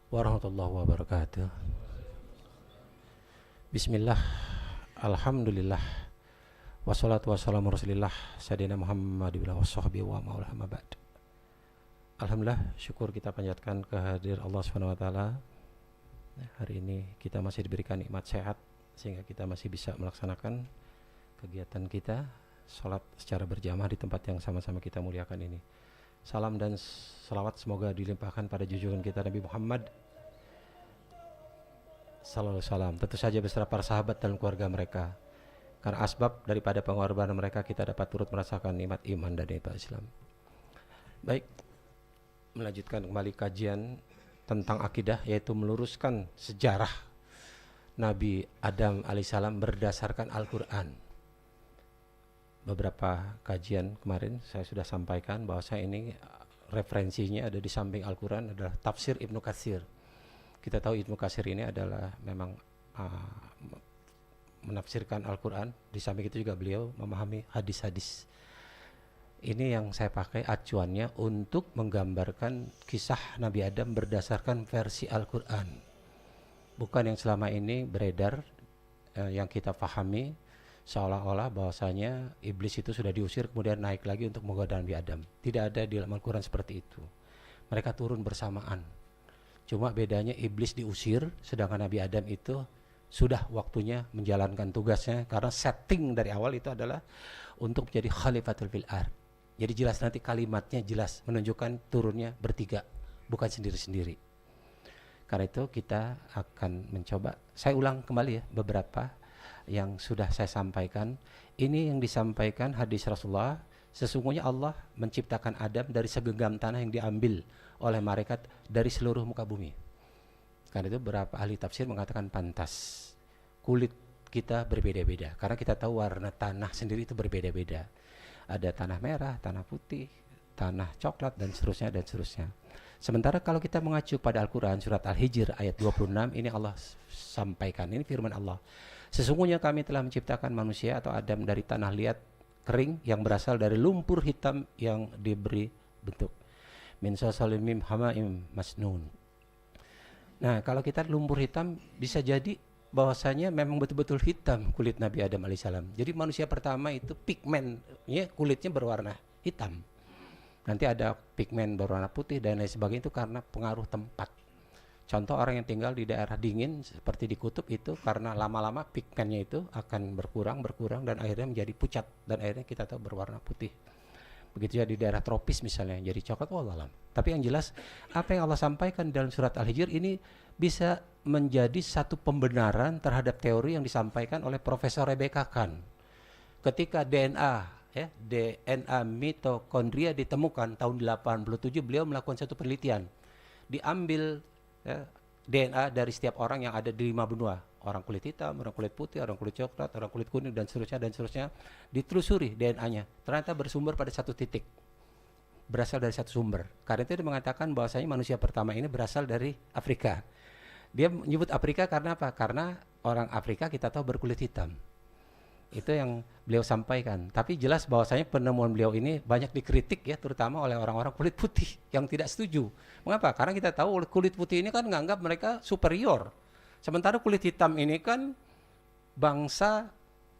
warahmatullahi wabarakatuh. Bismillah, alhamdulillah, wassalatu wassalamu rasulillah Sayyidina Muhammad wa sahbihi wa maulah ma ba'd. Alhamdulillah, syukur kita panjatkan kehadiran Allah Subhanahu wa taala. Hari ini kita masih diberikan nikmat sehat sehingga kita masih bisa melaksanakan kegiatan kita salat secara berjamaah di tempat yang sama-sama kita muliakan ini. Salam dan salawat semoga dilimpahkan pada junjungan kita Nabi Muhammad sallallahu alaihi wasallam, tentu saja beserta para sahabat dan keluarga mereka. Karena asbab daripada pengorbanan mereka kita dapat turut merasakan nikmat iman dan nikmat Islam. Baik, melanjutkan kembali kajian tentang akidah, yaitu meluruskan sejarah Nabi Adam alaihissalam berdasarkan Al-Quran. Beberapa kajian kemarin saya sudah sampaikan bahwa saya ini referensinya ada di samping Al-Quran adalah tafsir Ibnu Katsir. Kita tahu Ibnu Katsir ini adalah memang menafsirkan Al-Quran. Di samping itu juga beliau memahami hadis-hadis. Ini yang saya pakai acuannya untuk menggambarkan kisah Nabi Adam berdasarkan versi Al-Quran, bukan yang selama ini beredar, yang kita pahami seolah-olah bahwasanya iblis itu sudah diusir kemudian naik lagi untuk menggoda Nabi Adam. Tidak ada di dalam Al-Quran seperti itu. Mereka turun bersamaan. Cuma bedanya iblis diusir sedangkan Nabi Adam itu sudah waktunya menjalankan tugasnya, karena setting dari awal itu adalah untuk menjadi khalifatul fil ard. Jadi jelas nanti kalimatnya jelas menunjukkan turunnya bertiga, bukan sendiri-sendiri. Karena itu kita akan mencoba, saya ulang kembali ya beberapa yang sudah saya sampaikan. Ini yang disampaikan hadis Rasulullah, sesungguhnya Allah menciptakan Adam dari segenggam tanah yang diambil oleh malaikat dari seluruh muka bumi. Karena itu beberapa ahli tafsir mengatakan pantas kulit kita berbeda-beda, karena kita tahu warna tanah sendiri itu berbeda-beda. Ada tanah merah, tanah putih, tanah coklat, dan seterusnya dan seterusnya. Sementara kalau kita mengacu pada Al-Quran surat Al-Hijr ayat 26, ini Allah sampaikan, ini firman Allah, sesungguhnya kami telah menciptakan manusia atau Adam dari tanah liat kering yang berasal dari lumpur hitam yang diberi bentuk min salsalin mim hamaim masnun. Nah, kalau kita lumpur hitam, bisa jadi bahwasanya memang betul-betul hitam kulit Nabi Adam alaihissalam. Jadi manusia pertama itu pigmennya kulitnya berwarna hitam. Nanti ada pigmen berwarna putih dan lain sebagainya, itu karena pengaruh tempat. Contoh orang yang tinggal di daerah dingin seperti di kutub itu, karena lama-lama pigmennya itu akan berkurang dan akhirnya menjadi pucat dan akhirnya kita tahu berwarna putih. Begitu ya di daerah tropis misalnya jadi coklat, wallahualam. Tapi yang jelas apa yang Allah sampaikan dalam surat Al-Hijr ini bisa menjadi satu pembenaran terhadap teori yang disampaikan oleh Profesor Rebecca Kahn. Ketika DNA mitokondria ditemukan tahun 87, beliau melakukan satu penelitian. Diambil DNA dari setiap orang yang ada di 5 benua. Orang kulit hitam, orang kulit putih, orang kulit coklat, orang kulit kuning, dan seterusnya. Ditelusuri DNA-nya. Ternyata bersumber pada satu titik. Berasal dari satu sumber. Karena itu dia mengatakan bahwasanya manusia pertama ini berasal dari Afrika. Dia menyebut Afrika karena apa? Karena orang Afrika kita tahu berkulit hitam. Itu yang beliau sampaikan. Tapi jelas bahwasanya penemuan beliau ini banyak dikritik ya, terutama oleh orang-orang kulit putih yang tidak setuju. Mengapa? Karena kita tahu kulit putih ini kan menganggap mereka superior. Sementara kulit hitam ini kan bangsa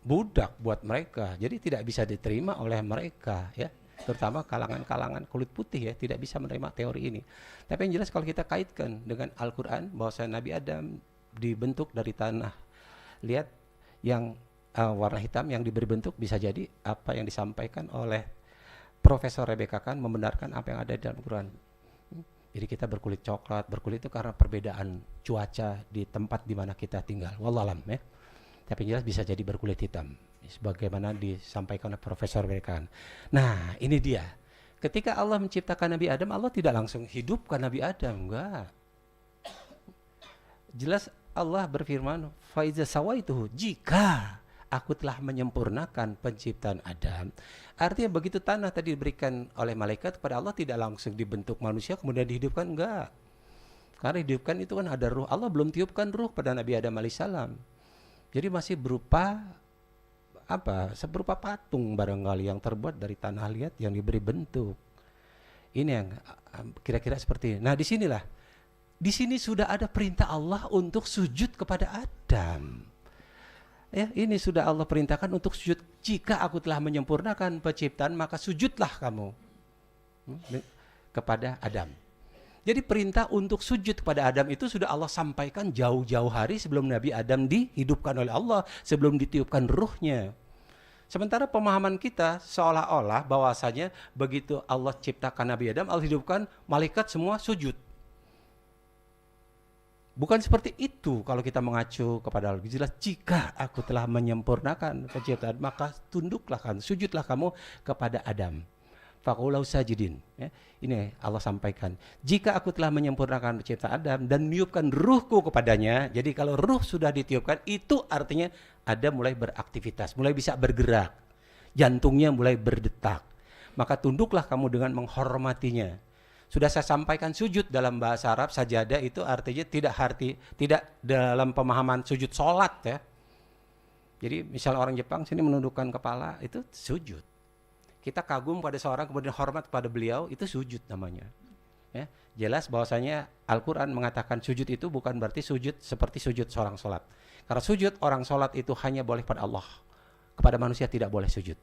budak buat mereka. Jadi tidak bisa diterima oleh mereka ya. Terutama kalangan-kalangan kulit putih ya, tidak bisa menerima teori ini. Tapi yang jelas kalau kita kaitkan dengan Al-Quran bahwasanya Nabi Adam dibentuk dari tanah lihat yang warna hitam yang diberi bentuk, bisa jadi apa yang disampaikan oleh Profesor Rebecca Kahn membenarkan apa yang ada di dalam Al-Quran. Jadi kita berkulit coklat, berkulit itu karena perbedaan cuaca di tempat di mana kita tinggal. Wallahualam ya. Tapi jelas bisa jadi berkulit hitam, sebagaimana disampaikan oleh Profesor Rebecca Kahn. Nah, ini dia. Ketika Allah menciptakan Nabi Adam, Allah tidak langsung hidupkan Nabi Adam, enggak. Jelas Allah berfirman, "Fa iza sawaituhu," jika aku telah menyempurnakan penciptaan Adam. Artinya begitu tanah tadi diberikan oleh malaikat kepada Allah, tidak langsung dibentuk manusia kemudian dihidupkan, enggak. Karena dihidupkan itu kan ada ruh. Allah belum tiupkan ruh pada Nabi Adam alaihissalam. Jadi masih berupa berupa patung barangkali yang terbuat dari tanah liat yang diberi bentuk. Ini yang kira-kira seperti ini. Nah, disinilah Di sini sudah ada perintah Allah untuk sujud kepada Adam. Ya, ini sudah Allah perintahkan untuk sujud. Jika aku telah menyempurnakan penciptaan, maka sujudlah kamu kepada Adam. Jadi perintah untuk sujud kepada Adam itu sudah Allah sampaikan jauh-jauh hari sebelum Nabi Adam dihidupkan oleh Allah, sebelum ditiupkan ruhnya. Sementara pemahaman kita seolah-olah bahwasanya begitu Allah ciptakan Nabi Adam, Allah hidupkan, malaikat semua sujud. Bukan seperti itu kalau kita mengacu kepada Allah. Jelas, jika aku telah menyempurnakan penciptaan, maka tunduklah kamu, sujudlah kamu kepada Adam. Faqulau sajidin. Ya, ini Allah sampaikan. Jika aku telah menyempurnakan penciptaan Adam dan meniupkan ruhku kepadanya, jadi kalau ruh sudah ditiupkan, itu artinya Adam mulai beraktivitas, mulai bisa bergerak. Jantungnya mulai berdetak. Maka tunduklah kamu dengan menghormatinya. Sudah saya sampaikan sujud dalam bahasa Arab, sajadah itu artinya tidak dalam pemahaman sujud sholat ya. Jadi misal orang Jepang sini menundukkan kepala, itu sujud. Kita kagum pada seorang kemudian hormat pada beliau, itu sujud namanya. Ya, jelas bahwasanya Al-Quran mengatakan sujud itu bukan berarti sujud seperti sujud seorang sholat. Karena sujud orang sholat itu hanya boleh pada Allah. Kepada manusia tidak boleh sujud.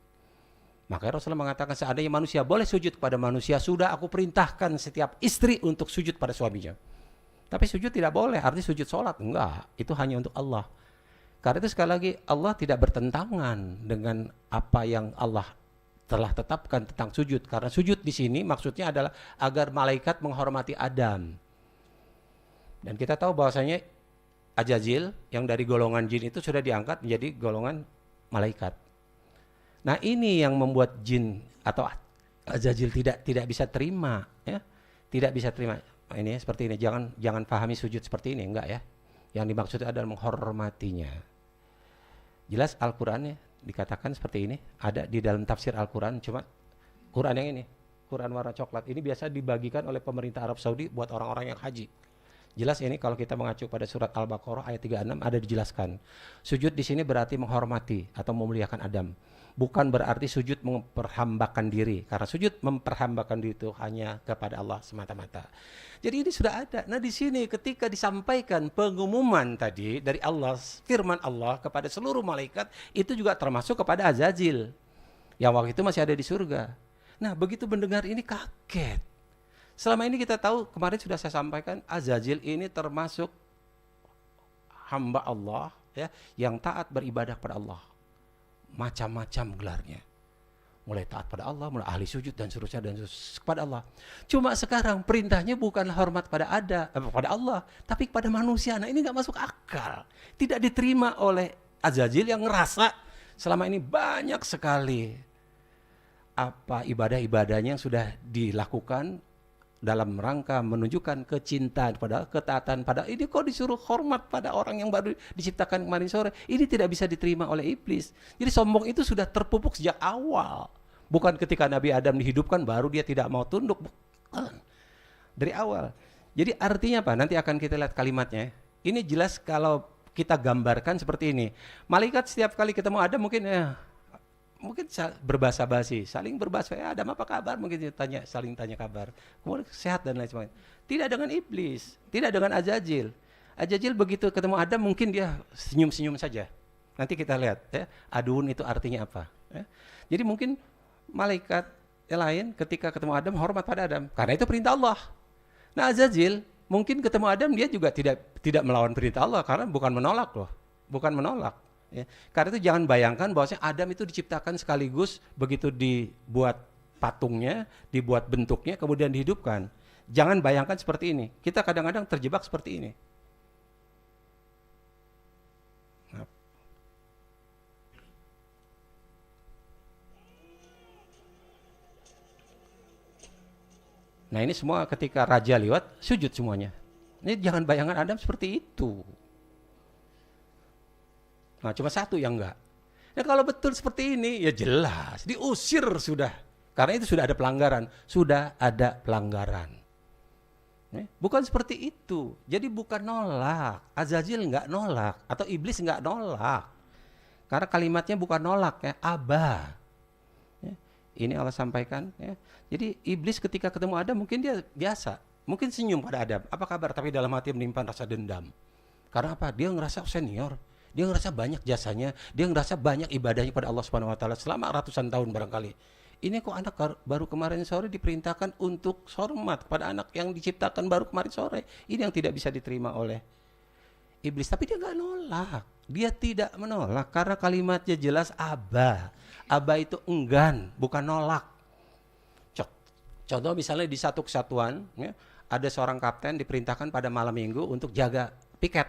Makanya Rasulullah mengatakan seandainya manusia boleh sujud kepada manusia, sudah aku perintahkan setiap istri untuk sujud pada suaminya. Tapi sujud tidak boleh, artinya sujud sholat. Enggak, itu hanya untuk Allah. Karena itu sekali lagi Allah tidak bertentangan dengan apa yang Allah telah tetapkan tentang sujud. Karena sujud di sini maksudnya adalah agar malaikat menghormati Adam. Dan kita tahu bahwasanya Ajazil yang dari golongan jin itu sudah diangkat menjadi golongan malaikat. Nah ini yang membuat jin atau Azazil tidak bisa terima, ya, tidak bisa terima. Ini seperti ini, jangan pahami sujud seperti ini, enggak ya. Yang dimaksud adalah menghormatinya. Jelas Al-Qurannya dikatakan seperti ini, ada di dalam tafsir Al-Quran, cuma Quran yang ini, Quran warna coklat ini biasa dibagikan oleh pemerintah Arab Saudi buat orang-orang yang haji. Jelas ini kalau kita mengacu pada surat Al-Baqarah ayat 36 ada dijelaskan. Sujud di sini berarti menghormati atau memuliakan Adam. Bukan berarti sujud memperhambakan diri. Karena sujud memperhambakan diri itu hanya kepada Allah semata-mata. Jadi ini sudah ada. Nah di sini ketika disampaikan pengumuman tadi dari Allah, firman Allah kepada seluruh malaikat, itu juga termasuk kepada Azazil. Yang waktu itu masih ada di surga. Nah begitu mendengar ini kaget. Selama ini kita tahu, kemarin sudah saya sampaikan, Azazil ini termasuk hamba Allah ya, yang taat beribadah kepada Allah. Macam-macam gelarnya. Mulai taat pada Allah, mulai ahli sujud dan seterusnya kepada Allah. Cuma sekarang perintahnya bukan hormat pada Allah, tapi kepada manusia. Nah ini nggak masuk akal. Tidak diterima oleh Azazil yang ngerasa selama ini banyak sekali apa ibadah-ibadahnya yang sudah dilakukan dalam rangka menunjukkan kecintaan pada ketaatan pada ini, kok disuruh hormat pada orang yang baru diciptakan kemarin sore. Ini tidak bisa diterima oleh iblis. Jadi sombong itu sudah terpupuk sejak awal. Bukan ketika Nabi Adam dihidupkan baru dia tidak mau tunduk. Bukan. Dari awal. Jadi artinya apa? Nanti akan kita lihat kalimatnya. Ini jelas kalau kita gambarkan seperti ini. Malaikat setiap kali ketemu Adam mungkin berbahasa basi, saling berbahasa, Adam apa kabar, mungkin saling tanya kabar, kemudian sehat dan lain sebagainya. Tidak dengan iblis, tidak dengan Azazil. Azazil begitu ketemu Adam mungkin dia senyum-senyum saja. Nanti kita lihat ya, adun itu artinya apa ya. Jadi mungkin malaikat yang lain ketika ketemu Adam hormat pada Adam karena itu perintah Allah. Nah Azazil mungkin ketemu Adam dia juga tidak melawan perintah Allah karena bukan menolak loh, bukan menolak. Ya. Karena itu jangan bayangkan bahwasanya Adam itu diciptakan sekaligus begitu dibuat patungnya, dibuat bentuknya, kemudian dihidupkan. Jangan bayangkan seperti ini. Kita kadang-kadang terjebak seperti ini. Nah ini semua ketika raja lewat, sujud semuanya. Ini jangan bayangkan Adam seperti itu. Nah cuma satu yang enggak. Nah kalau betul seperti ini ya jelas diusir sudah. Karena itu sudah ada pelanggaran. Sudah ada pelanggaran. Bukan seperti itu. Jadi bukan nolak. Azazil enggak nolak. Atau iblis enggak nolak. Karena kalimatnya bukan nolak ya. Aba. Ini Allah sampaikan ya. Jadi iblis ketika ketemu Adam mungkin dia biasa. Mungkin senyum pada Adam, apa kabar? Tapi dalam hati menyimpan rasa dendam. Karena apa? Dia ngerasa senior, dia ngerasa banyak jasanya, dia ngerasa banyak ibadahnya pada Allah Subhanahu wa taala selama ratusan tahun barangkali. Ini kok anak baru kemarin sore diperintahkan untuk hormat pada anak yang diciptakan baru kemarin sore. Ini yang tidak bisa diterima oleh iblis. Tapi dia nggak nolak. Dia tidak menolak karena kalimatnya jelas aba. Aba itu enggan, bukan nolak. Contoh misalnya di satu kesatuan, ya, ada seorang kapten diperintahkan pada malam minggu untuk jaga piket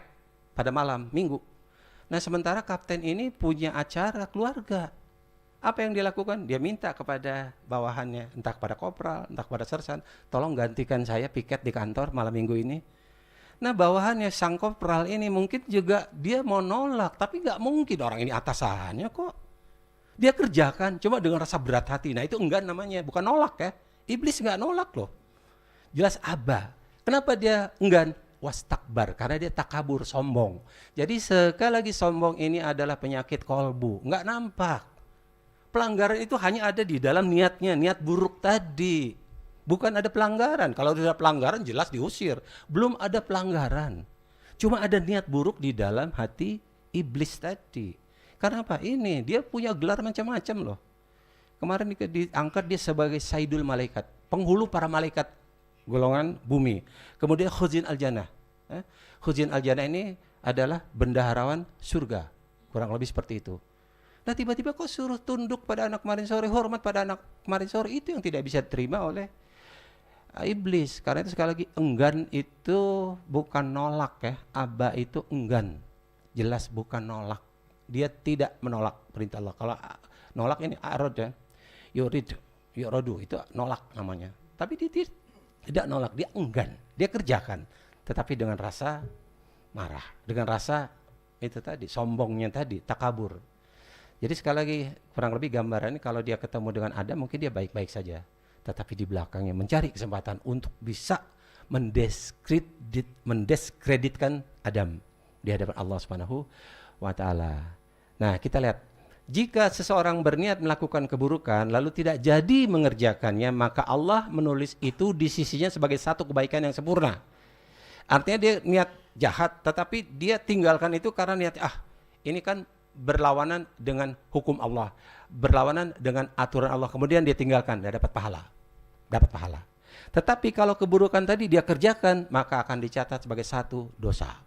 pada malam minggu. Nah sementara kapten ini punya acara keluarga. Apa yang dia lakukan? Dia minta kepada bawahannya, entah kepada kopral, entah kepada sersan, tolong gantikan saya piket di kantor malam minggu ini. Nah bawahannya sang kopral ini mungkin juga dia mau nolak, tapi gak mungkin, orang ini atasannya kok. Dia kerjakan, cuma dengan rasa berat hati. Nah itu enggak namanya, bukan nolak ya. Iblis gak nolak loh. Jelas aba. Kenapa dia enggan? Wastakbar, karena dia takabur, sombong. Jadi sekali lagi sombong ini adalah penyakit kolbu, nggak nampak. Pelanggaran itu hanya ada di dalam niatnya, niat buruk tadi. Bukan ada pelanggaran. Kalau ada pelanggaran jelas diusir. Belum ada pelanggaran. Cuma ada niat buruk di dalam hati iblis tadi. Karena apa? Ini dia punya gelar macam-macam loh. Kemarin diangkat dia sebagai Sayyidul Malaikat, penghulu para malaikat golongan bumi. Kemudian Khuzin Al-Jannah. Khuzin Al-Jannah ini adalah bendaharawan surga. Kurang lebih seperti itu. Nah tiba-tiba kok suruh tunduk pada anak kemarin sore, hormat pada anak kemarin sore, itu yang tidak bisa diterima oleh iblis. Karena itu sekali lagi, enggan itu bukan nolak ya. Aba itu enggan. Jelas bukan nolak. Dia tidak menolak perintah Allah. Kalau nolak ini arad ya. Yuridu, itu nolak namanya. Tapi dia tidak nolak, dia enggan, dia kerjakan, tetapi dengan rasa marah, dengan rasa itu tadi, sombongnya tadi, takabur. Jadi sekali lagi, kurang lebih gambarannya kalau dia ketemu dengan Adam, mungkin dia baik-baik saja, tetapi di belakangnya mencari kesempatan untuk bisa mendiskreditkan Adam di hadapan Allah Subhanahu wa taala. Nah, kita lihat, jika seseorang berniat melakukan keburukan lalu tidak jadi mengerjakannya, maka Allah menulis itu di sisinya sebagai satu kebaikan yang sempurna. Artinya dia niat jahat, tetapi dia tinggalkan itu karena niat, ini kan berlawanan dengan hukum Allah, berlawanan dengan aturan Allah, kemudian dia tinggalkan, dia dapat pahala. Dapat pahala. Tetapi kalau keburukan tadi dia kerjakan, maka akan dicatat sebagai satu dosa.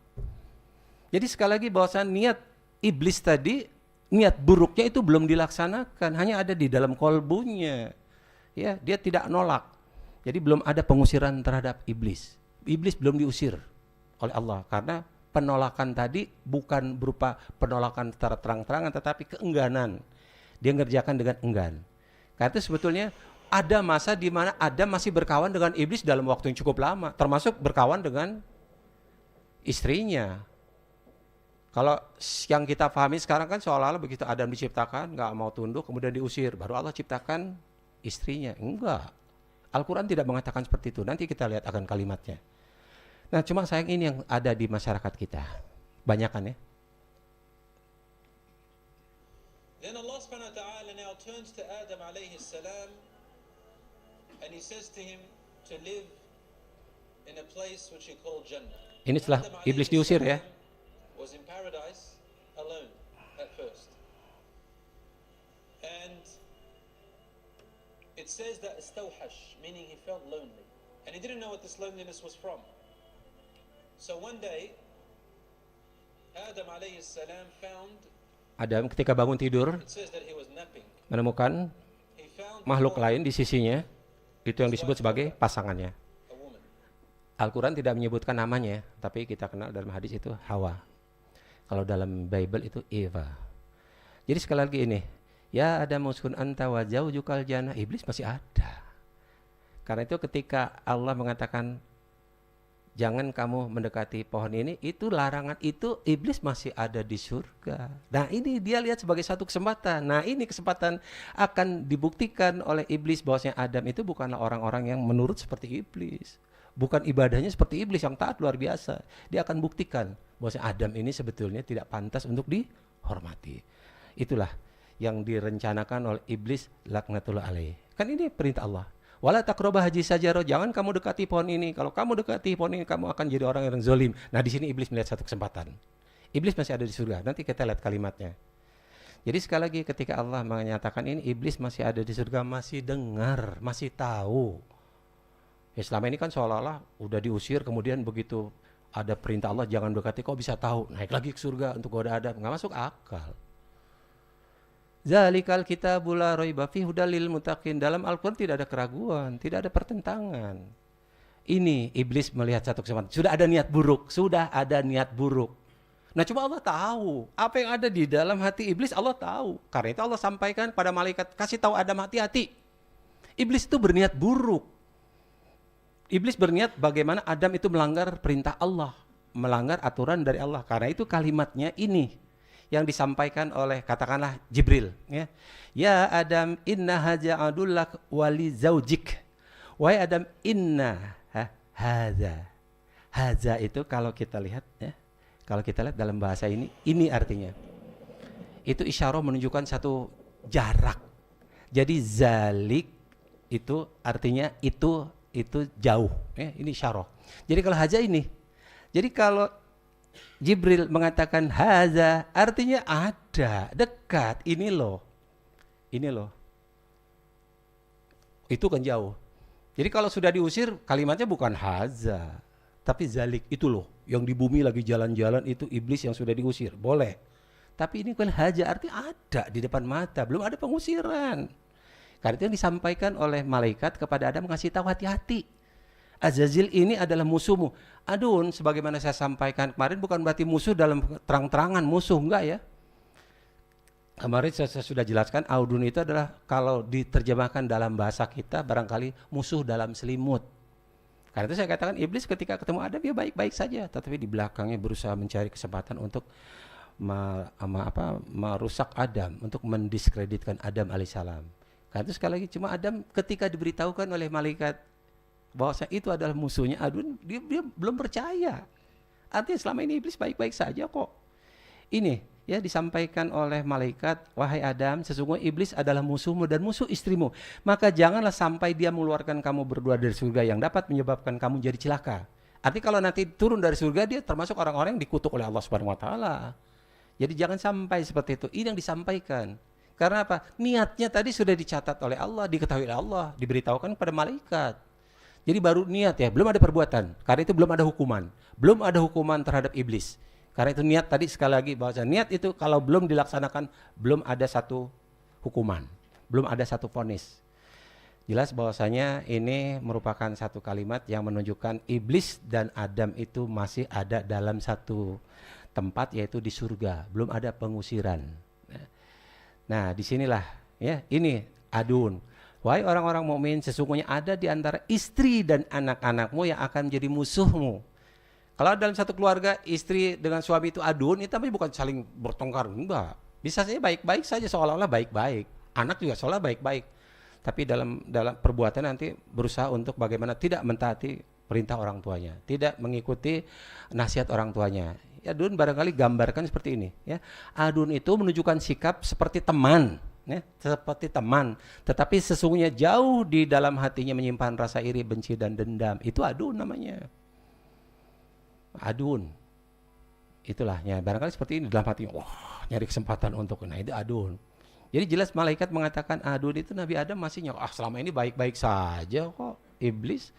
Jadi sekali lagi bahwasanya niat iblis tadi, niat buruknya itu belum dilaksanakan, hanya ada di dalam kolbunya. Ya, dia tidak nolak. Jadi belum ada pengusiran terhadap iblis. Iblis belum diusir oleh Allah karena penolakan tadi bukan berupa penolakan secara terang-terangan, tetapi keengganan. Dia ngerjakan dengan enggan. Karena itu sebetulnya ada masa di mana Adam masih berkawan dengan iblis dalam waktu yang cukup lama, termasuk berkawan dengan istrinya. Kalau yang kita pahami sekarang kan seolah-olah begitu Adam diciptakan, nggak mau tunduk, kemudian diusir, baru Allah ciptakan istrinya. Enggak. Al-Quran tidak mengatakan seperti itu. Nanti kita lihat akan kalimatnya. Nah, cuma sayang ini yang ada di masyarakat kita. Banyakan ya. Then Allah subhanahu wa ta'ala now turns to Adam alayhi salam and he says to him to live in a place which he called Jannah. Ini setelah iblis diusir ya. Was in paradise alone at first. And it says that istawhash, meaning he felt lonely. And he didn't know what this loneliness was from. So one day, Adam alayhi salam found, Adam ketika bangun tidur, it says that he was napping. Menemukan makhluk lain di sisinya, itu yang disebut sebagai pasangannya. Al-Quran tidak menyebutkan namanya, tapi kita kenal dalam hadis itu Hawa. Kalau dalam Bible itu Eva. Jadi sekali lagi ini, ya ada muskun anta wa zaujukal jannah, iblis masih ada. Karena itu ketika Allah mengatakan jangan kamu mendekati pohon ini, itu larangan itu, iblis masih ada di surga. Nah ini dia lihat sebagai satu kesempatan. Nah ini kesempatan akan dibuktikan oleh iblis bahwasanya Adam itu bukanlah orang-orang yang menurut seperti iblis. Bukan ibadahnya seperti iblis yang taat luar biasa. Dia akan buktikan bahwasanya Adam ini sebetulnya tidak pantas untuk dihormati. Itulah yang direncanakan oleh iblis laknatullah alaih. Kan ini perintah Allah. Wala taqrabah haji sajarah, jangan kamu dekati pohon ini. Kalau kamu dekati pohon ini, kamu akan jadi orang yang zalim. Nah, di sini iblis melihat satu kesempatan. Iblis masih ada di surga. Nanti kita lihat kalimatnya. Jadi sekali lagi ketika Allah menyatakan ini, iblis masih ada di surga, masih dengar, masih tahu. Ya selama ini kan seolah-olah udah diusir, kemudian begitu ada perintah Allah jangan dekati, kok bisa tahu? Naik lagi ke surga untuk goda Adam, nggak masuk akal. Zalikal kitabul la raiba fihi hudal lil muttaqin. Dalam Al-Qur'an tidak ada keraguan, tidak ada pertentangan. Ini iblis melihat satu kesempatan. Sudah ada niat buruk, sudah ada niat buruk. Nah, coba Allah tahu apa yang ada di dalam hati iblis, Allah tahu. Karena itu Allah sampaikan pada malaikat, kasih tahu Adam hati-hati. Iblis itu berniat buruk. Iblis berniat bagaimana Adam itu melanggar perintah Allah, melanggar aturan dari Allah. Karena itu kalimatnya ini yang disampaikan oleh katakanlah Jibril, ya. Ya Adam, inna haja'adullak wali zaujik. Wahai Adam, inna haza. Haza itu kalau kita lihat, ya, kalau kita lihat dalam bahasa ini artinya. Itu isyarah menunjukkan satu jarak. Jadi zalik itu artinya itu jauh, ya, ini isyarah. Jadi kalau haza ini. Jadi kalau Jibril mengatakan haza, artinya ada, dekat, ini loh. Itu kan jauh. Jadi kalau sudah diusir, kalimatnya bukan haza, tapi zalik, itu loh. Yang di bumi lagi jalan-jalan itu iblis yang sudah diusir, boleh. Tapi ini kan haza, artinya ada di depan mata, belum ada pengusiran. Karena itu yang disampaikan oleh malaikat kepada Adam, mengasih tahu hati-hati. Azazil ini adalah musuhmu. Adun, sebagaimana saya sampaikan kemarin, bukan berarti musuh dalam terang-terangan, musuh, enggak ya. Kemarin saya sudah jelaskan, Adun itu adalah kalau diterjemahkan dalam bahasa kita, barangkali musuh dalam selimut. Karena itu saya katakan, iblis ketika ketemu Adam, ya baik-baik saja. Tetapi di belakangnya berusaha mencari kesempatan untuk merusak Adam, untuk mendiskreditkan Adam alaihissalam. Karena itu sekali lagi, cuma Adam ketika diberitahukan oleh malaikat, bahwasanya itu adalah musuhnya Adun, dia belum percaya. Artinya selama ini iblis baik-baik saja kok. Ini ya disampaikan oleh malaikat, wahai Adam, sesungguhnya iblis adalah musuhmu dan musuh istrimu. Maka janganlah sampai dia mengeluarkan kamu berdua dari surga yang dapat menyebabkan kamu jadi celaka. Artinya kalau nanti turun dari surga, dia termasuk orang-orang yang dikutuk oleh Allah Subhanahu wa taala. Jadi jangan sampai seperti itu. Ini yang disampaikan. Karena apa? Niatnya tadi sudah dicatat oleh Allah, diketahui oleh Allah, diberitahukan kepada malaikat. Jadi baru niat ya, belum ada perbuatan. Karena itu belum ada hukuman. Belum ada hukuman terhadap iblis. Karena itu niat tadi sekali lagi bahwa niat itu kalau belum dilaksanakan, belum ada satu hukuman. Belum ada satu vonis. Jelas bahwasanya ini merupakan satu kalimat yang menunjukkan iblis dan Adam itu masih ada dalam satu tempat, yaitu di surga. Belum ada pengusiran. Nah, disinilah ya, ini Adun. Wahai orang-orang mukmin, sesungguhnya ada di antara istri dan anak-anakmu yang akan menjadi musuhmu. Kalau dalam satu keluarga istri dengan suami itu adun, itu namanya bukan saling bertengkar, enggak. Bisa saja baik-baik saja, seolah-olah baik-baik. Anak juga seolah baik-baik. Tapi dalam perbuatan nanti berusaha untuk bagaimana tidak mentaati perintah orang tuanya, tidak mengikuti nasihat orang tuanya. Ya, adun barangkali gambarkan seperti ini. Ya, adun itu menunjukkan sikap seperti teman. Ya, seperti teman, tetapi sesungguhnya jauh di dalam hatinya menyimpan rasa iri, benci dan dendam. Itu adun namanya. Adun. Itulah ya, barangkali seperti ini dalam hatinya, wah, nyari kesempatan untuk, nah itu adun. Jadi jelas malaikat mengatakan adun itu Nabi Adam masih selama ini baik-baik saja kok. Iblis.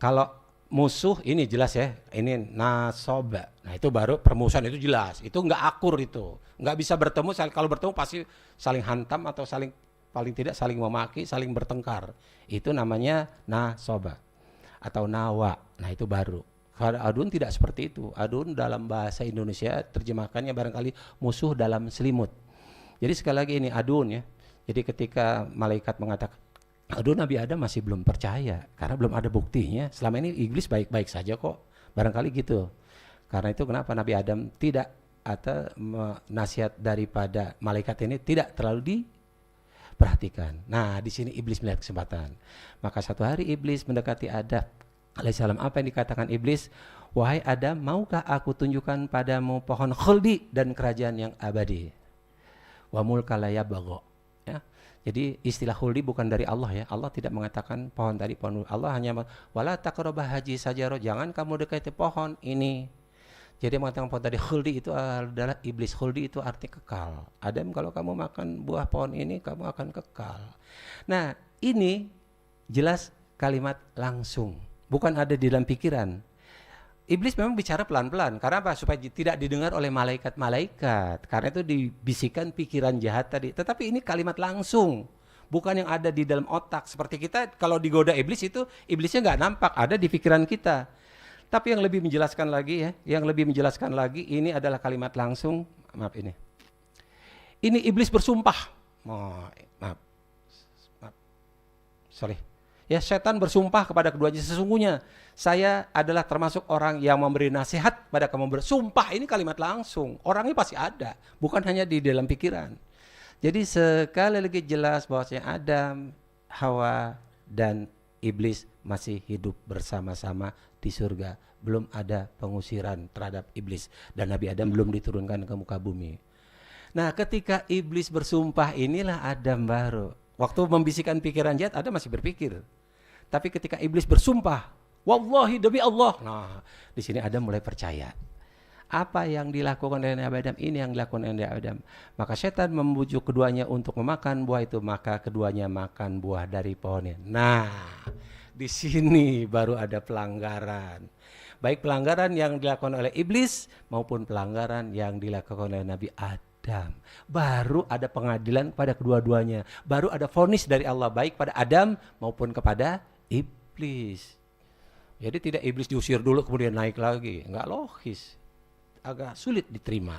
Kalau musuh ini jelas ya, ini nasoba. Nah itu baru permusuhan, itu jelas. Itu enggak akur itu. Enggak bisa bertemu, kalau bertemu pasti saling hantam atau saling, paling tidak saling memaki, saling bertengkar. Itu namanya nasoba atau nawa. Nah itu baru. Kalau adun tidak seperti itu. Adun dalam bahasa Indonesia terjemahkannya barangkali musuh dalam selimut. Jadi sekali lagi ini adun ya. Jadi ketika malaikat mengatakan adun, Nabi Adam masih belum percaya karena belum ada buktinya. Selama ini iblis baik-baik saja kok. Barangkali gitu. Karena itu kenapa Nabi Adam tidak, atau nasihat daripada malaikat ini tidak terlalu diperhatikan. Nah, di sini iblis melihat kesempatan. Maka satu hari iblis mendekati Adam alaihissalam. Apa yang dikatakan iblis? Wahai Adam, maukah aku tunjukkan padamu pohon khuldi dan kerajaan yang abadi? Wa mulka la yablugh. Ya. Jadi istilah khuldi bukan dari Allah ya. Allah tidak mengatakan pohon tadi pohon. Allah hanya wala taqrabah haji sajarah, jangan kamu dekati pohon ini. Jadi mengatakan pohon tadi khuldi itu adalah iblis. Khuldi itu arti kekal. Adam, kalau kamu makan buah pohon ini kamu akan kekal. Nah, ini jelas kalimat langsung, bukan ada di dalam pikiran. Iblis memang bicara pelan-pelan. Karena apa? Supaya tidak didengar oleh malaikat-malaikat. Karena itu dibisikkan pikiran jahat tadi. Tetapi ini kalimat langsung, bukan yang ada di dalam otak. Seperti kita kalau digoda iblis itu, iblisnya nggak nampak, ada di pikiran kita. Tapi yang lebih menjelaskan lagi ini adalah kalimat langsung. Maaf ini. Ini iblis bersumpah. Maaf. Sorry. Ya, setan bersumpah kepada keduanya, sesungguhnya saya adalah termasuk orang yang memberi nasihat pada kamu. Bersumpah ini kalimat langsung. Orangnya pasti ada, bukan hanya di dalam pikiran. Jadi sekali lagi jelas bahwasanya Adam, Hawa, dan iblis masih hidup bersama-sama di surga. Belum ada pengusiran terhadap iblis. Dan Nabi Adam belum diturunkan ke muka bumi. Nah, ketika iblis bersumpah, inilah Adam baru. Waktu membisikkan pikiran jahat, Adam masih berpikir. Tapi ketika iblis bersumpah, wallahi demi Allah. Nah, di sini Adam mulai percaya. Apa yang dilakukan oleh Nabi Adam, ini yang dilakukan oleh Nabi Adam. Maka setan membujuk keduanya untuk memakan buah itu, maka keduanya makan buah dari pohonnya. Nah, di sini baru ada pelanggaran. Baik pelanggaran yang dilakukan oleh iblis maupun pelanggaran yang dilakukan oleh Nabi Adam. Baru ada pengadilan kepada kedua-duanya. Baru ada vonis dari Allah baik pada Adam maupun kepada iblis. Jadi tidak iblis diusir dulu kemudian naik lagi. Enggak logis. Agak sulit diterima.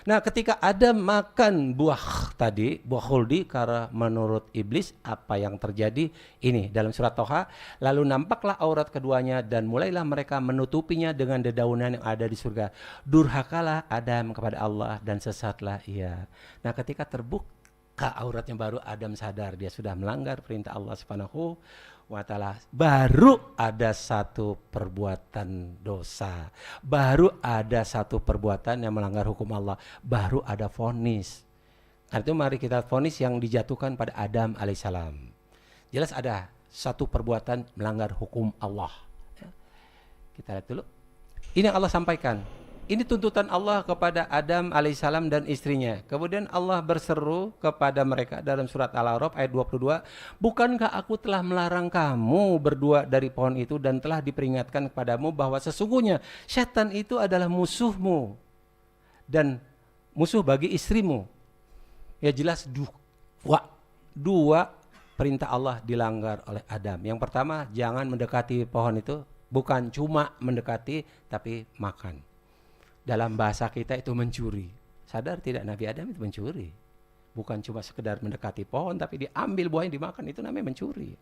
Nah, ketika Adam makan buah tadi, buah khuldi, karena menurut iblis apa yang terjadi ini dalam surat Toha, lalu nampaklah aurat keduanya dan mulailah mereka menutupinya dengan dedaunan yang ada di surga. Durhakalah Adam kepada Allah dan sesatlah ia. Nah, ketika terbuka auratnya baru Adam sadar dia sudah melanggar perintah Allah Subhanahu wa ta'ala. Baru ada satu perbuatan dosa, baru ada satu perbuatan yang melanggar hukum Allah, baru ada vonis. Karena itu mari kita vonis yang dijatuhkan pada Adam alaihissalam. Jelas ada satu perbuatan melanggar hukum Allah. Kita lihat dulu. Ini yang Allah sampaikan. Ini tuntutan Allah kepada Adam alaihissalam dan istrinya. Kemudian Allah berseru kepada mereka dalam surat Al-A'raf ayat 22. Bukankah aku telah melarang kamu berdua dari pohon itu dan telah diperingatkan kepadamu bahwa sesungguhnya syaitan itu adalah musuhmu dan musuh bagi istrimu. Ya jelas dua perintah Allah dilanggar oleh Adam. Yang pertama, jangan mendekati pohon itu. Bukan cuma mendekati tapi makan. Dalam bahasa kita itu mencuri. Sadar tidak Nabi Adam itu mencuri? Bukan cuma sekedar mendekati pohon tapi diambil buahnya dimakan, itu namanya mencuri.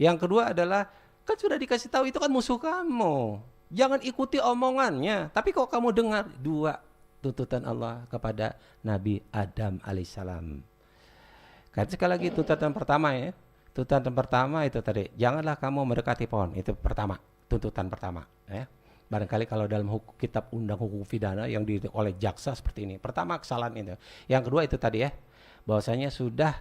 Yang kedua adalah kan sudah dikasih tahu itu kan musuh kamu. Jangan ikuti omongannya. Tapi kok kamu dengar? Dua tuntutan Allah kepada Nabi Adam alaihissalam. Karena sekali lagi tuntutan pertama ya. Tuntutan pertama itu tadi, janganlah kamu mendekati pohon. Itu pertama, tuntutan pertama ya. Barangkali kalau dalam kitab undang hukum pidana yang oleh jaksa seperti ini. Pertama kesalahan itu. Yang kedua itu tadi ya, bahwasanya sudah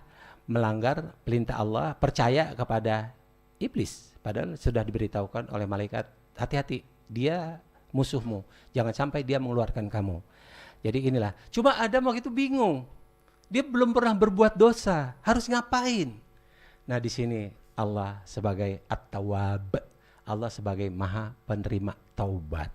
melanggar perintah Allah, percaya kepada iblis. Padahal sudah diberitahukan oleh malaikat, hati-hati, dia musuhmu. Jangan sampai dia mengeluarkan kamu. Jadi inilah. Cuma Adam waktu itu bingung. Dia belum pernah berbuat dosa. Harus ngapain? Nah di sini Allah sebagai At-Tawwab. Allah sebagai maha penerima taubat.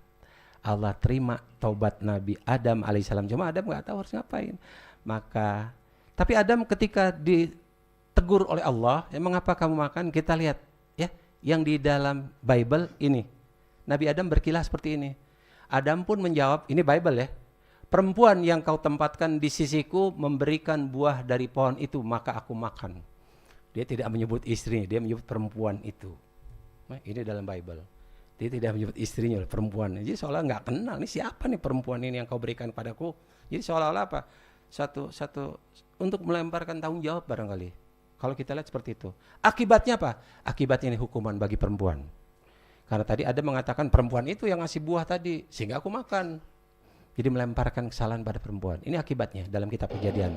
Allah terima taubat Nabi Adam alaihissalam. Cuma Adam gak tahu harus ngapain. Maka, tapi Adam ketika ditegur oleh Allah, mengapa kamu makan? Kita lihat ya, yang di dalam Bible ini. Nabi Adam berkilah seperti ini. Adam pun menjawab, ini Bible ya. Perempuan yang kau tempatkan di sisiku memberikan buah dari pohon itu, maka aku makan. Dia tidak menyebut istrinya, dia menyebut perempuan itu. Ini dalam Bible. Dia tidak menyebut istrinya, perempuan. Jadi seolah nggak kenal, ini siapa nih perempuan ini yang kau berikan padaku. Jadi seolah-olah apa? Satu untuk melemparkan tanggung jawab barangkali. Kalau kita lihat seperti itu. Akibatnya apa? Akibatnya ini hukuman bagi perempuan. Karena tadi ada mengatakan perempuan itu yang ngasih buah tadi, sehingga aku makan. Jadi melemparkan kesalahan pada perempuan. Ini akibatnya dalam kitab Kejadian.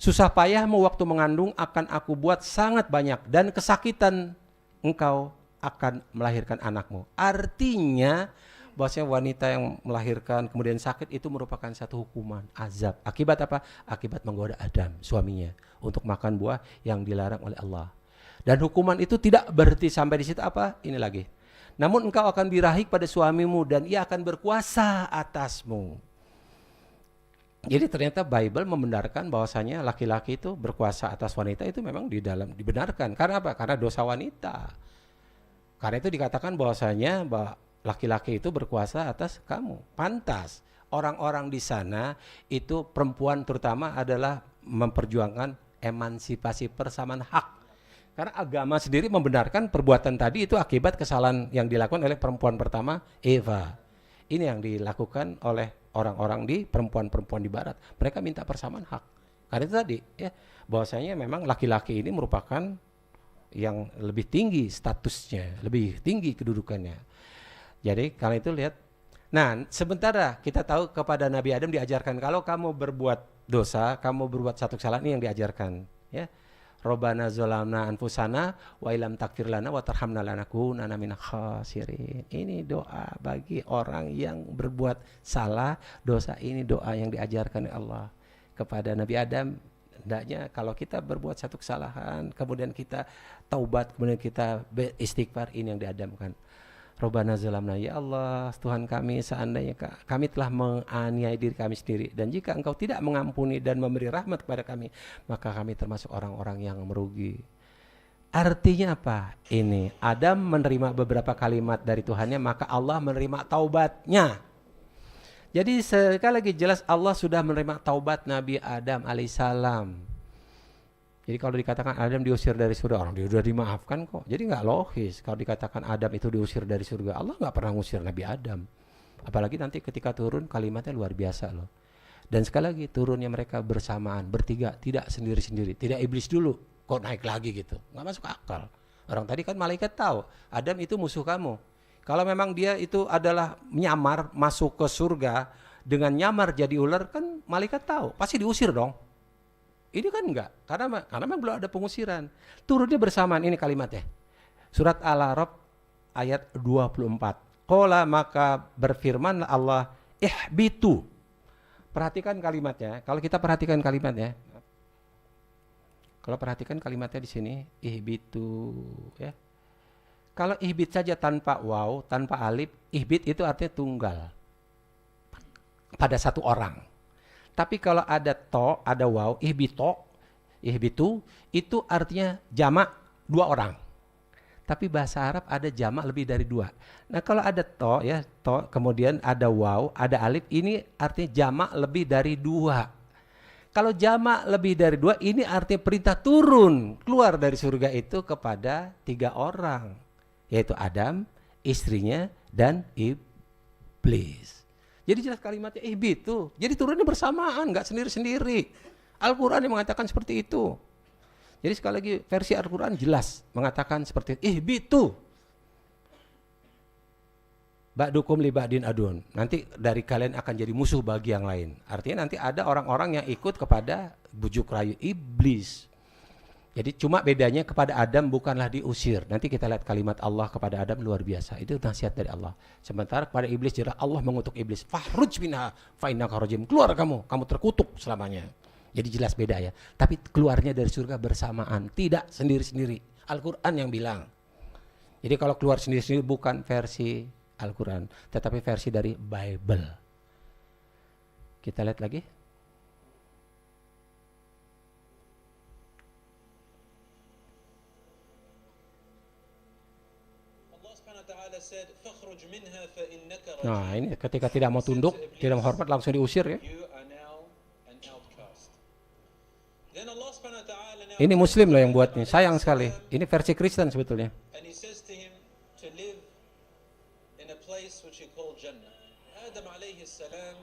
Susah payahmu waktu mengandung akan aku buat sangat banyak, dan kesakitan engkau akan melahirkan anakmu. Artinya bahwasanya wanita yang melahirkan kemudian sakit itu merupakan satu hukuman, azab. Akibat apa? Akibat menggoda Adam, suaminya, untuk makan buah yang dilarang oleh Allah. Dan hukuman itu tidak berhenti sampai di situ apa? Ini lagi. Namun engkau akan birahi pada suamimu dan ia akan berkuasa atasmu. Jadi ternyata Bible membenarkan bahwasanya laki-laki itu berkuasa atas wanita itu memang dibenarkan. Karena apa? Karena dosa wanita. Karena itu dikatakan bahwasanya laki-laki itu berkuasa atas kamu. Pantas orang-orang di sana itu perempuan terutama adalah memperjuangkan emansipasi persamaan hak. Karena agama sendiri membenarkan perbuatan tadi itu akibat kesalahan yang dilakukan oleh perempuan pertama, Eva. Ini yang dilakukan oleh orang-orang di perempuan-perempuan di barat. Mereka minta persamaan hak. Karena itu tadi ya, bahwasanya memang laki-laki ini merupakan yang lebih tinggi statusnya, lebih tinggi kedudukannya. Jadi karena itu lihat. Nah, sementara kita tahu kepada Nabi Adam diajarkan kalau kamu berbuat dosa, kamu berbuat satu kesalahan, ini yang diajarkan, ya. Robbana zolamna anfusana wa ilam takfir lana wa tarhamna lanakunanna minal khasirin. Ini doa bagi orang yang berbuat salah, dosa ini doa yang diajarkan oleh Allah kepada Nabi Adam. Hendaknya kalau kita berbuat satu kesalahan, kemudian kita taubat, kemudian kita beristighfar, ini yang diadamkan. Robbana zalamna, ya Allah Tuhan kami, seandainya kami telah menganiaya diri kami sendiri, dan jika engkau tidak mengampuni dan memberi rahmat kepada kami, maka kami termasuk orang-orang yang merugi. Artinya apa? Ini Adam menerima beberapa kalimat dari Tuhannya, maka Allah menerima taubatnya. Jadi sekali lagi jelas Allah sudah menerima taubat Nabi Adam alaihissalam. Jadi kalau dikatakan Adam diusir dari surga, orang dia sudah dimaafkan kok. Jadi nggak logis kalau dikatakan Adam itu diusir dari surga. Allah nggak pernah ngusir Nabi Adam. Apalagi nanti ketika turun kalimatnya luar biasa loh. Dan sekali lagi turunnya mereka bersamaan, bertiga, tidak sendiri-sendiri. Tidak iblis dulu, kok naik lagi gitu. Nggak masuk akal. Orang tadi kan malaikat tahu, Adam itu musuh kamu. Kalau memang dia itu adalah nyamar masuk ke surga dengan nyamar jadi ular, kan malaikat tahu, pasti diusir dong. Ini kan enggak, karena memang belum ada pengusiran. Turunnya bersamaan, ini kalimatnya. Surat Al-A'raf ayat 24. Qala, maka berfirman Allah, ihbitu. Perhatikan kalimatnya. Kalau kita perhatikan kalimatnya. Kalau perhatikan kalimatnya di sini, ihbitu, ya. Kalau ihbit saja tanpa waw, tanpa alif, ihbit itu artinya tunggal. Pada satu orang. Tapi kalau ada to, ada waw, ihbitu, itu artinya jamak dua orang. Tapi bahasa Arab ada jamak lebih dari dua. Nah kalau ada to, ya to, kemudian ada waw, ada alif, ini artinya jamak lebih dari dua. Kalau jamak lebih dari dua, ini artinya perintah turun keluar dari surga itu kepada 3 orang, yaitu Adam, istrinya, dan iblis. Jadi jelas kalimatnya ihbitu. Jadi turunnya bersamaan, nggak sendiri-sendiri. Al-Quran yang mengatakan seperti itu. Jadi sekali lagi versi Al-Quran jelas mengatakan seperti itu. Ihbitu. Ba'dukum li ba'din adun. Nanti dari kalian akan jadi musuh bagi yang lain. Artinya nanti ada orang-orang yang ikut kepada bujuk rayu iblis. Jadi cuma bedanya kepada Adam bukanlah diusir. Nanti kita lihat kalimat Allah kepada Adam luar biasa. Itu nasihat dari Allah. Sementara kepada iblis jelas Allah mengutuk iblis. Fahruj minha fa innaka rajim. Keluar kamu terkutuk selamanya. Jadi jelas beda ya. Tapi keluarnya dari surga bersamaan, tidak sendiri-sendiri. Al-Qur'an yang bilang. Jadi kalau keluar sendiri-sendiri bukan versi Al-Qur'an, tetapi versi dari Bible. Kita lihat lagi. Nah ini ketika tidak mau tunduk, tidak menghormat, langsung diusir ya. Ini Muslim loh yang buatnya, sayang sekali. Ini versi Kristen sebetulnya. Adam alaihi salam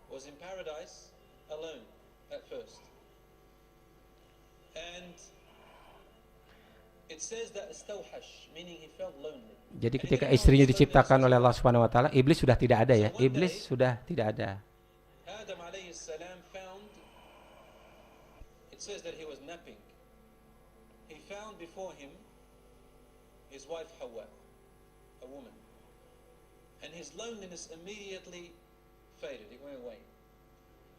was in paradise alone at first. And it says that istawhash, meaning he felt lonely. Jadi ketika istrinya diciptakan oleh Allah Subhanahu wa taala, iblis sudah tidak ada ya. Iblis sudah tidak ada. Adam alaihi salam found, it says that he was napping. He found before him his wife Hawa, a woman. And his loneliness immediately faded, it went away.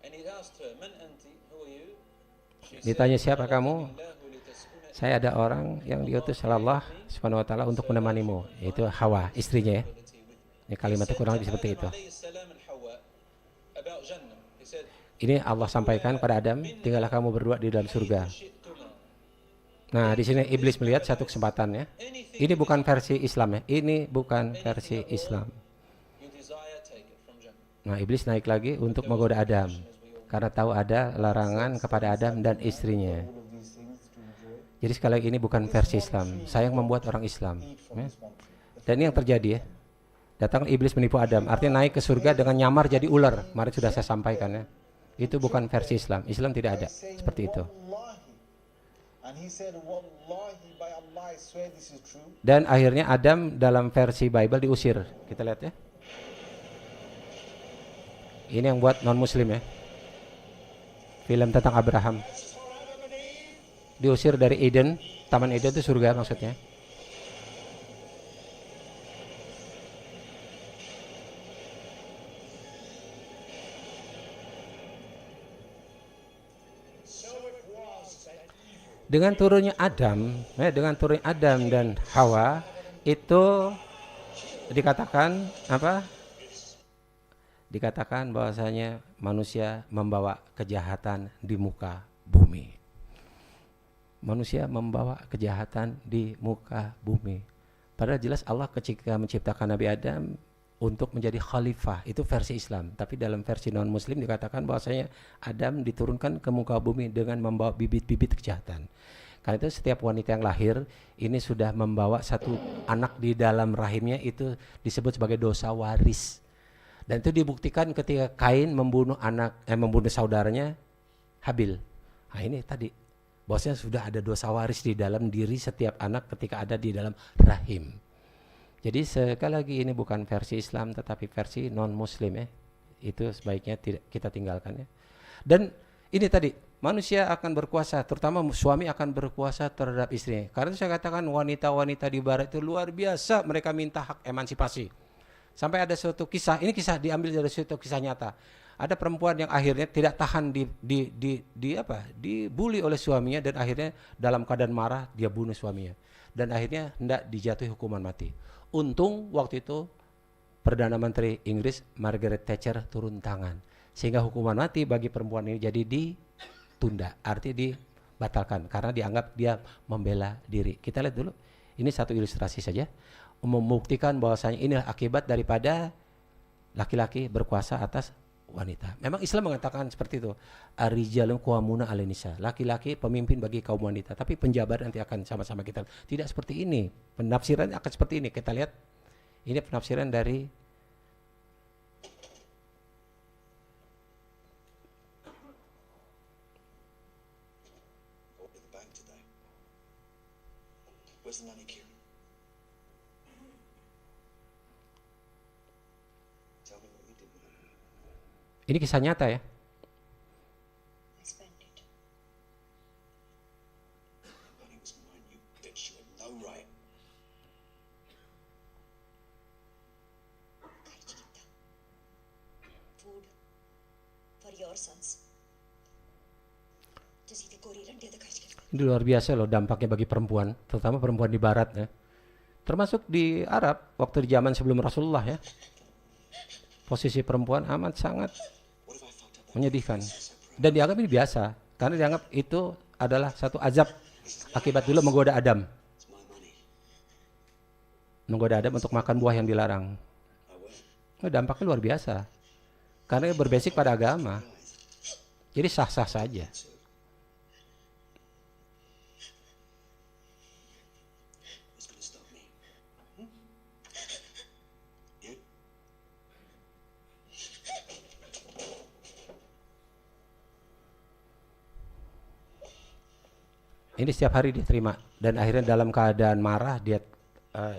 And he asked her, Man anti, who are you? Ditanya, siapa kamu? Saya ada orang yang diutus oleh Allah Subhanahu wa taala untuk menemanimu, yaitu Hawa, istrinya ya. Ini kalimatnya kurang lebih seperti itu. Ini Allah sampaikan pada Adam, tinggallah kamu berdua di dalam surga. Nah, di sini iblis melihat satu kesempatan ya. Ini bukan versi Islam ya. Ini bukan versi Islam. Nah, iblis naik lagi untuk menggoda Adam karena tahu ada larangan kepada Adam dan istrinya. Jadi sekali lagi ini bukan versi Islam. Saya yang membuat orang Islam. Ya. Dan ini yang terjadi ya. Datang iblis menipu Adam. Artinya naik ke surga dengan nyamar jadi ular. Kemarin sudah saya sampaikan ya. Itu bukan versi Islam. Islam tidak ada seperti itu. Dan akhirnya Adam dalam versi Bible diusir. Kita lihat ya. Ini yang buat non-muslim ya. Film tentang Abraham. Diusir dari Eden. Taman Eden itu surga maksudnya. Dengan turunnya Adam, dan Hawa itu dikatakan apa? Dikatakan bahwasanya manusia membawa kejahatan di muka bumi. Manusia membawa kejahatan di muka bumi. Padahal jelas Allah ketika menciptakan Nabi Adam untuk menjadi khalifah, itu versi Islam. Tapi dalam versi non-muslim dikatakan bahwasanya Adam diturunkan ke muka bumi dengan membawa bibit-bibit kejahatan. Karena itu setiap wanita yang lahir ini sudah membawa satu anak di dalam rahimnya, itu disebut sebagai dosa waris. Dan itu dibuktikan ketika Kain membunuh saudaranya Habil. Nah ini tadi, bahwasanya sudah ada dosa waris di dalam diri setiap anak ketika ada di dalam rahim. Jadi sekali lagi ini bukan versi Islam tetapi versi non-muslim ya. Itu sebaiknya tidak kita tinggalkan ya. Dan ini tadi, manusia akan berkuasa, terutama suami akan berkuasa terhadap istrinya. Karena itu saya katakan wanita-wanita di barat itu luar biasa, mereka minta hak emansipasi. Sampai ada suatu kisah, ini kisah diambil dari suatu kisah nyata. Ada perempuan yang akhirnya tidak tahan dibully oleh suaminya, dan akhirnya dalam keadaan marah dia bunuh suaminya. Dan akhirnya hendak dijatuhi hukuman mati. Untung waktu itu Perdana Menteri Inggris Margaret Thatcher turun tangan, sehingga hukuman mati bagi perempuan ini jadi ditunda, artinya dibatalkan karena dianggap dia membela diri. Kita lihat dulu, ini satu ilustrasi saja membuktikan bahwasanya inilah akibat daripada laki-laki berkuasa atas wanita. Memang Islam mengatakan seperti itu, ar-rijalu qawwamuna 'alan nisa, laki-laki pemimpin bagi kaum wanita. Tapi penjabaran nanti akan sama-sama kita tidak seperti ini, penafsiran akan seperti ini. Kita lihat, ini penafsiran dari ini kisah nyata ya. Ini luar biasa loh dampaknya bagi perempuan, terutama perempuan di barat ya. Termasuk di Arab waktu di zaman sebelum Rasulullah ya. Posisi perempuan amat sangat menyedihkan. Dan dianggap ini biasa, karena dianggap itu adalah satu azab akibat dulu menggoda Adam. Menggoda Adam untuk makan buah yang dilarang. Dampaknya luar biasa. Karena berbasik pada agama. Jadi sah-sah saja. Ini setiap hari dia terima, dan akhirnya dalam keadaan marah dia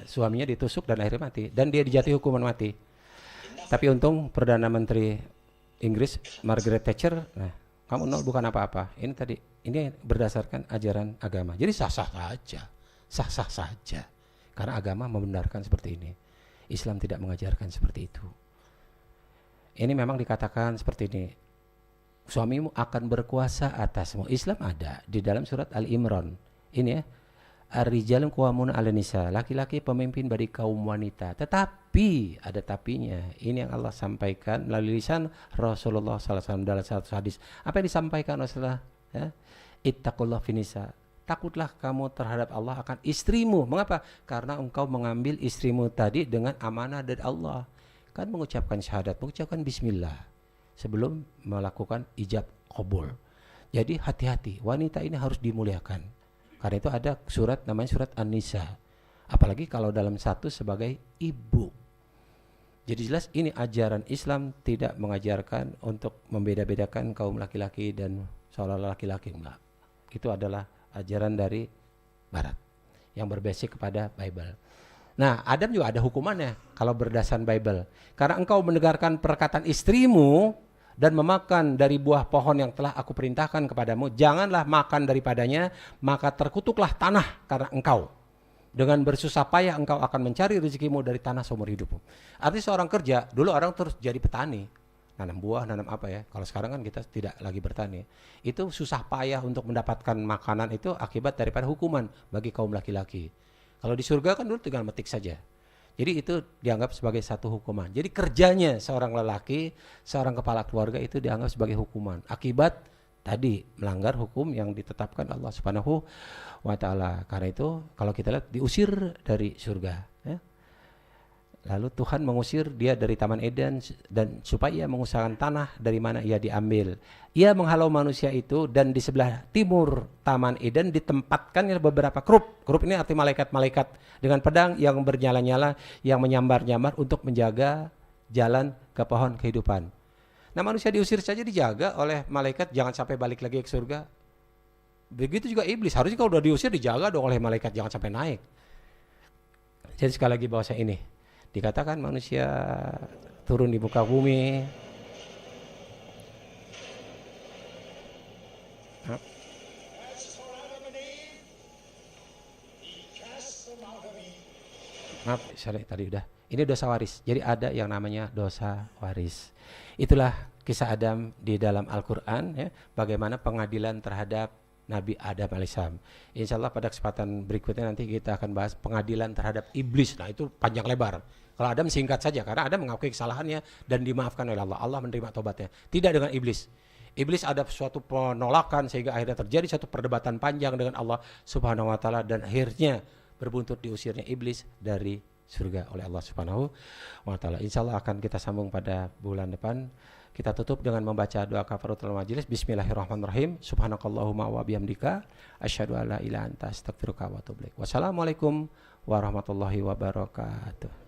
suaminya ditusuk dan akhirnya mati, dan dia dijatuhi hukuman mati. Tapi untung Perdana Menteri Inggris Margaret Thatcher, nah kamu bukan apa-apa. Ini tadi Ini berdasarkan ajaran agama. Jadi sah-sah saja. Karena agama membenarkan seperti ini. Islam tidak mengajarkan seperti itu. Ini memang dikatakan seperti ini. Suamimu akan berkuasa atasmu. Islam ada di dalam surat Al-Imran. Ini ya. Ar-rijalun qawwamuna 'alan nisa. Laki-laki pemimpin bagi kaum wanita. Tetapi ada tapinya. Ini yang Allah sampaikan melalui lisan Rasulullah SAW dalam satu hadis. Apa yang disampaikan Rasulullah? Ya? Ittaqullah finisa. Takutlah kamu terhadap Allah akan istrimu. Mengapa? Karena engkau mengambil istrimu tadi dengan amanah dari Allah. Kan mengucapkan syahadat, mengucapkan bismillah sebelum melakukan ijab qabul. Jadi hati-hati, wanita ini harus dimuliakan. Karena itu ada surat namanya surat An-Nisa. Apalagi kalau dalam satu sebagai ibu. Jadi jelas ini ajaran Islam tidak mengajarkan untuk membeda-bedakan kaum laki-laki dan seolah-olah laki-laki. Enggak. Itu adalah ajaran dari Barat yang berbasis kepada Bible. Nah, Adam juga ada hukumannya kalau berdasarkan Bible. Karena engkau mendengarkan perkataan istrimu dan memakan dari buah pohon yang telah aku perintahkan kepadamu, janganlah makan daripadanya, maka terkutuklah tanah karena engkau. Dengan bersusah payah engkau akan mencari rezekimu dari tanah seumur hidupmu. Artinya seorang kerja, dulu orang terus jadi petani. Nanam buah, nanam apa ya. Kalau sekarang kan kita tidak lagi bertani. Itu susah payah untuk mendapatkan makanan itu akibat daripada hukuman bagi kaum laki-laki. Kalau di surga kan dulu tinggal metik saja. Jadi itu dianggap sebagai satu hukuman. Jadi kerjanya seorang lelaki, seorang kepala keluarga itu dianggap sebagai hukuman. Akibat tadi melanggar hukum yang ditetapkan Allah Subhanahu wa Ta'ala. Karena itu kalau kita lihat diusir dari surga. Ya. Lalu Tuhan mengusir dia dari Taman Eden dan supaya ia mengusahakan tanah dari mana ia diambil. Ia menghalau manusia itu dan di sebelah timur Taman Eden ditempatkan beberapa kerup. Kerup ini arti malaikat-malaikat dengan pedang yang bernyala-nyala yang menyambar-nyambar untuk menjaga jalan ke pohon kehidupan. Nah, manusia diusir saja dijaga oleh malaikat jangan sampai balik lagi ke surga. Begitu juga iblis, harusnya kalau udah diusir dijaga dong oleh malaikat jangan sampai naik. Jadi sekali lagi bahasa ini dikatakan manusia turun di muka bumi. Maaf, sorry tadi udah. Ini dosa waris. Jadi ada yang namanya dosa waris. Itulah kisah Adam di dalam Al-Quran. Ya, bagaimana pengadilan terhadap Nabi Adam alaihissalam. Insya Allah pada kesempatan berikutnya nanti kita akan bahas pengadilan terhadap iblis. Nah itu panjang lebar. Kalau Adam singkat saja karena Adam mengakui kesalahannya dan dimaafkan oleh Allah. Allah menerima tobatnya. Tidak dengan iblis. Iblis ada suatu penolakan sehingga akhirnya terjadi satu perdebatan panjang dengan Allah Subhanahu wa Ta'ala dan akhirnya berbuntut diusirnya iblis dari surga oleh Allah Subhanahu wa Ta'ala. Insya Allah akan kita sambung pada bulan depan. Kita tutup dengan membaca doa kafaratul majelis. Bismillahirrahmanirrahim. Subhanakallahumma wa bihamdika asyhadu an la ilaha illa anta astaghfiruka wa atubu ilaik. Wassalamualaikum warahmatullahi wabarakatuh.